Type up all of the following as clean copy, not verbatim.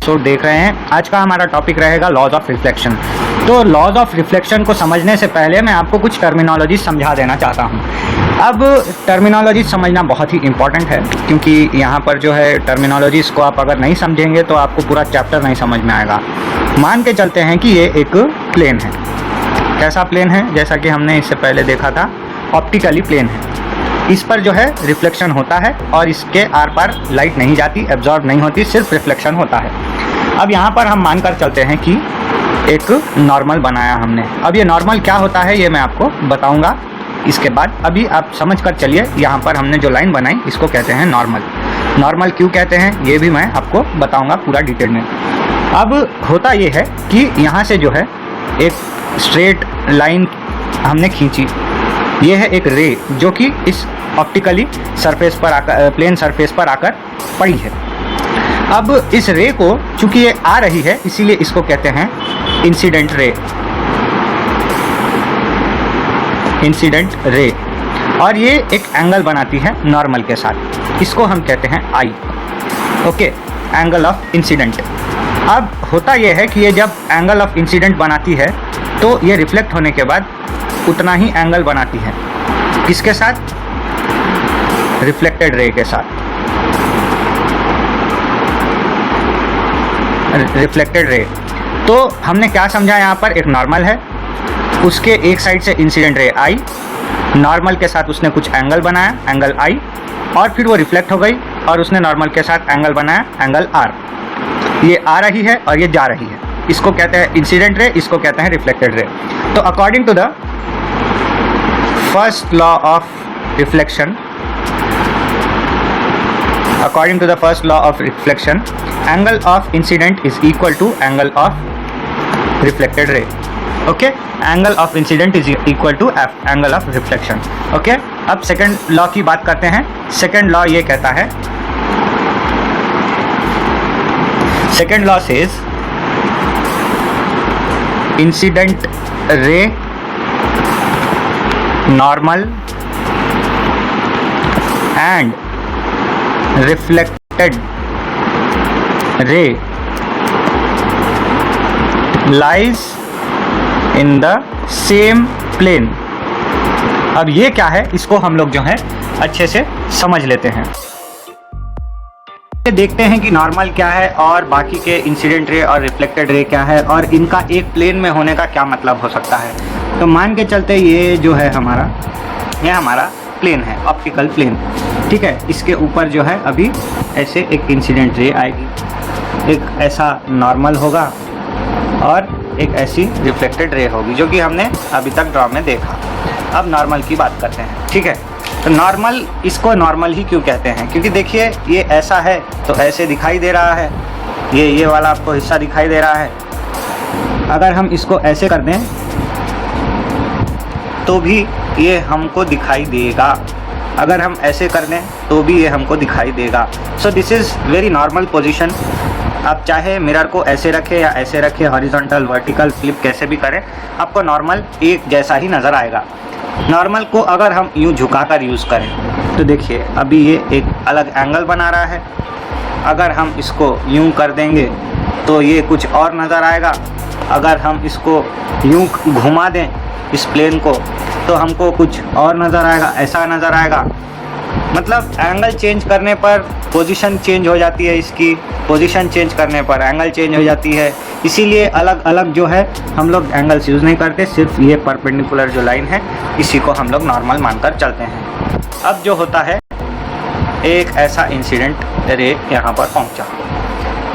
देख रहे हैं। आज का हमारा टॉपिक रहेगा लॉज ऑफ रिफ्लेक्शन। तो लॉज ऑफ रिफ्लेक्शन को समझने से पहले मैं आपको कुछ टर्मिनोलॉजी समझा देना चाहता हूं। अब टर्मिनोलॉजी समझना बहुत ही इम्पॉर्टेंट है, क्योंकि यहाँ पर जो है टर्मिनोलॉजीज को आप अगर नहीं समझेंगे तो आपको पूरा चैप्टर नहीं समझ में आएगा। मान के चलते हैं कि ये एक प्लेन है। कैसा प्लेन है? जैसा कि हमने इससे पहले देखा था, ऑप्टिकली प्लेन है। इस पर जो है रिफ्लेक्शन होता है और इसके आर पार लाइट नहीं जाती, एब्जॉर्ब नहीं होती, सिर्फ रिफ्लेक्शन होता है। अब यहाँ पर हम मानकर चलते हैं कि एक नॉर्मल बनाया हमने। अब ये नॉर्मल क्या होता है ये मैं आपको बताऊंगा इसके बाद। अभी आप समझ कर चलिए, यहाँ पर हमने जो लाइन बनाई इसको कहते हैं नॉर्मल। नॉर्मल क्यों कहते हैं ये भी मैं आपको बताऊंगा पूरा डिटेल में। अब होता ये है कि यहाँ से जो है एक स्ट्रेट लाइन हमने खींची। ये है एक रे जो कि इस ऑप्टिकली सरफेस पर आकर, प्लेन सरफेस पर आकर पड़ी है। अब इस रे को चूंकि ये आ रही है इसीलिए इसको कहते हैं इंसिडेंट रे। इंसिडेंट रे, और ये एक एंगल बनाती है नॉर्मल के साथ। इसको हम कहते हैं I. Okay, angle of incidence. अब होता यह है कि ये जब एंगल ऑफ इंसिडेंट बनाती है तो ये रिफ्लेक्ट होने के बाद उतना ही एंगल बनाती है। किसके साथ? रिफ्लेक्टेड रे के साथ। Reflected ray. तो हमने क्या समझा, यहाँ पर एक नॉर्मल है, उसके एक साइड से इंसिडेंट रे आई, नॉर्मल के साथ उसने कुछ एंगल बनाया, एंगल आई, और फिर वो रिफ्लेक्ट हो गई और उसने नॉर्मल के साथ एंगल बनाया, एंगल आर। ये आ रही है और ये जा रही है। इसको कहते हैं इंसिडेंट रे, इसको कहते हैं रिफ्लेक्टेड रे। तो according to the first law of reflection, according to the first law of reflection, angle of incident is equal to angle of reflected ray. Okay, angle of incident is equal to angle of reflection. Okay, अब second law की बात करते हैं। second law ये कहता है, second law says incident ray, normal and reflected ray lies in the same plane। अब ये क्या है, इसको हम लोग जो है अच्छे से समझ लेते हैं। देखते हैं कि नॉर्मल क्या है और बाकी के इंसिडेंट रे और रिफ्लेक्टेड रे क्या है, और इनका एक प्लेन में होने का क्या मतलब हो सकता है। तो मान के चलते ये जो है हमारा, ये हमारा प्लेन है, ऑप्टिकल प्लेन। ठीक है, इसके ऊपर जो है अभी ऐसे एक इंसिडेंट रे आएगी, एक ऐसा नॉर्मल होगा और एक ऐसी रिफ्लेक्टेड रे होगी, जो कि हमने अभी तक ड्रॉ में देखा। अब नॉर्मल की बात करते हैं। ठीक है, तो नॉर्मल, इसको नॉर्मल ही क्यों कहते हैं? क्योंकि देखिए ये ऐसा है तो ऐसे दिखाई दे रहा है, ये वाला आपको हिस्सा दिखाई दे रहा है। अगर हम इसको ऐसे कर दें तो भी ये हमको दिखाई देगा, अगर हम ऐसे कर दें तो भी ये हमको दिखाई देगा। So this is very normal position. आप चाहे मिरर को ऐसे रखें या ऐसे रखें, हॉरिजॉन्टल, वर्टिकल, फ्लिप कैसे भी करें, आपको नॉर्मल एक जैसा ही नज़र आएगा। नॉर्मल को अगर हम यूँ झुकाकर यूज़ करें तो देखिए अभी ये एक अलग एंगल बना रहा है। अगर हम इसको यूँ कर देंगे तो ये कुछ और नज़र आएगा। अगर हम इसको यूँ घुमा दें इस प्लेन को तो हमको कुछ और नज़र आएगा, ऐसा नज़र आएगा। मतलब एंगल चेंज करने पर पोजीशन चेंज हो जाती है, इसकी पोजीशन चेंज करने पर एंगल चेंज हो जाती है। इसीलिए अलग अलग जो है हम लोग एंगल्स यूज़ नहीं करते, सिर्फ ये परपेंडिकुलर जो लाइन है इसी को हम लोग नॉर्मल मानकर चलते हैं। अब जो होता है, एक ऐसा इंसिडेंट रे यहाँ पर पहुँचा,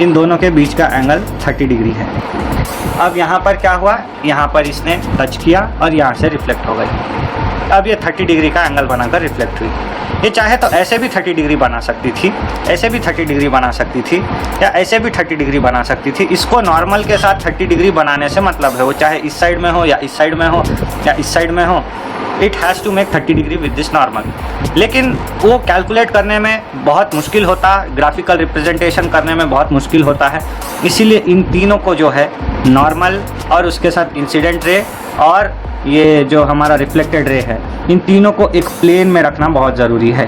इन दोनों के बीच का एंगल 30 डिग्री है। अब यहाँ पर क्या हुआ, यहाँ पर इसने टच किया और यहाँ से रिफ्लेक्ट हो गई। अब ये 30 डिग्री का एंगल बनाकर रिफ्लेक्ट हुई। ये चाहे तो ऐसे भी 30 डिग्री बना सकती थी, ऐसे भी 30 डिग्री बना सकती थी, या ऐसे भी 30 डिग्री बना सकती थी। इसको नॉर्मल के साथ 30 डिग्री बनाने से मतलब है, वो चाहे इस साइड में हो या इस साइड में हो या इस साइड में हो, it has to make 30 degree with this normal. लेकिन वो कैलकुलेट करने में बहुत मुश्किल होता, ग्राफिकल रिप्रेजेंटेशन करने में बहुत मुश्किल होता है। इसीलिए इन तीनों को जो है नॉर्मल और उसके साथ इंसिडेंट रे और ये जो हमारा रिफ्लेक्टेड रे है, इन तीनों को एक प्लेन में रखना बहुत ज़रूरी है।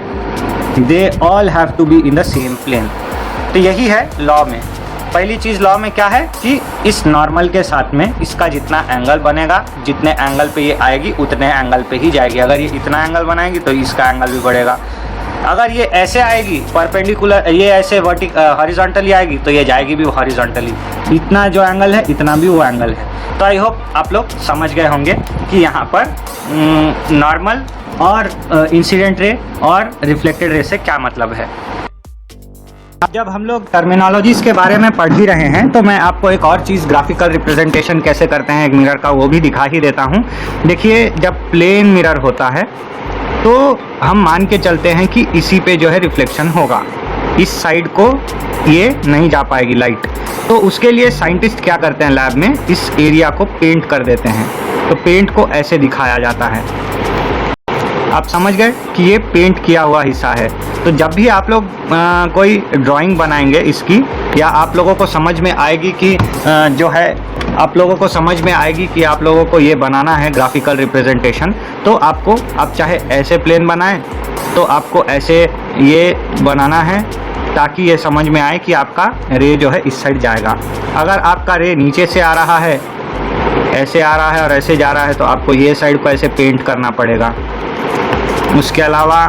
They all have to be in the same plane. तो यही है लॉ में पहली चीज़ लॉ में क्या है कि इस नॉर्मल के साथ में इसका जितना एंगल बनेगा, जितने एंगल पे ये आएगी उतने एंगल पे ही जाएगी। अगर ये इतना एंगल बनाएगी तो इसका एंगल भी बढ़ेगा। अगर ये ऐसे आएगी परपेंडिकुलर, ये ऐसे हॉरिजॉन्टली आएगी तो ये जाएगी भी हॉरिजॉन्टली। इतना जो एंगल है इतना भी वो एंगल है। तो आई होप आप लोग समझ गए होंगे कि यहाँ पर नॉर्मल और इंसिडेंट रे और रिफ्लेक्टेड रे से क्या मतलब है। अब जब हम लोग टर्मिनोलॉजीज़ के बारे में पढ़ ही रहे हैं तो मैं आपको एक और चीज़, ग्राफिकल रिप्रेजेंटेशन कैसे करते हैं एक मिरर का, वो भी दिखा ही देता हूँ। देखिए, जब प्लेन मिरर होता है तो हम मान के चलते हैं कि इसी पे जो है रिफ्लेक्शन होगा, इस साइड को ये नहीं जा पाएगी लाइट। तो उसके लिए साइंटिस्ट क्या करते हैं, लैब में इस एरिया को पेंट कर देते हैं। तो पेंट को ऐसे दिखाया जाता है। आप समझ गए कि ये पेंट किया हुआ हिस्सा है। तो जब भी आप लोग कोई ड्राइंग बनाएंगे इसकी, या आप लोगों को समझ में आएगी कि जो है आप लोगों को समझ में आएगी कि आप लोगों को ये बनाना है ग्राफिकल रिप्रेजेंटेशन, तो आपको, आप चाहे ऐसे प्लेन बनाएं तो आपको ऐसे ये बनाना है ताकि ये समझ में आए कि आपका रे जो है इस साइड जाएगा। अगर आपका रे नीचे से आ रहा है, ऐसे आ रहा है और ऐसे जा रहा है, तो आपको ये साइड को ऐसे पेंट करना पड़ेगा। उसके अलावा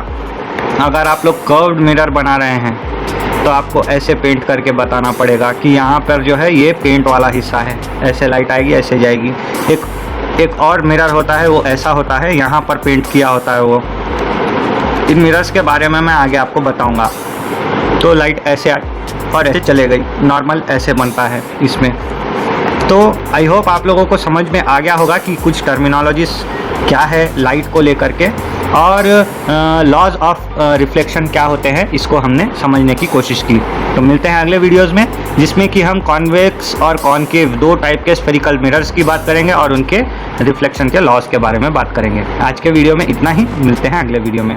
अगर आप लोग कर्व्ड मिरर बना रहे हैं तो आपको ऐसे पेंट करके बताना पड़ेगा कि यहाँ पर जो है ये पेंट वाला हिस्सा है, ऐसे लाइट आएगी, ऐसे जाएगी। एक और मिरर होता है, वो ऐसा होता है, यहाँ पर पेंट किया होता है वो। इन मिरर्स के बारे में मैं आगे आपको बताऊँगा। तो लाइट ऐसे और ऐसे चले गई, नॉर्मल ऐसे बनता है इसमें। तो आई होप आप लोगों को समझ में आ गया होगा कि कुछ टर्मिनोलॉजीज क्या है लाइट को लेकर के, और लॉज ऑफ रिफ्लेक्शन क्या होते हैं, इसको हमने समझने की कोशिश की। तो मिलते हैं अगले वीडियोस में, जिसमें कि हम कॉन्वेक्स और कॉनकेव, दो टाइप के स्फेरिकल मिरर्स की बात करेंगे और उनके रिफ्लेक्शन के लॉज के बारे में बात करेंगे। आज के वीडियो में इतना ही, मिलते हैं अगले वीडियो में।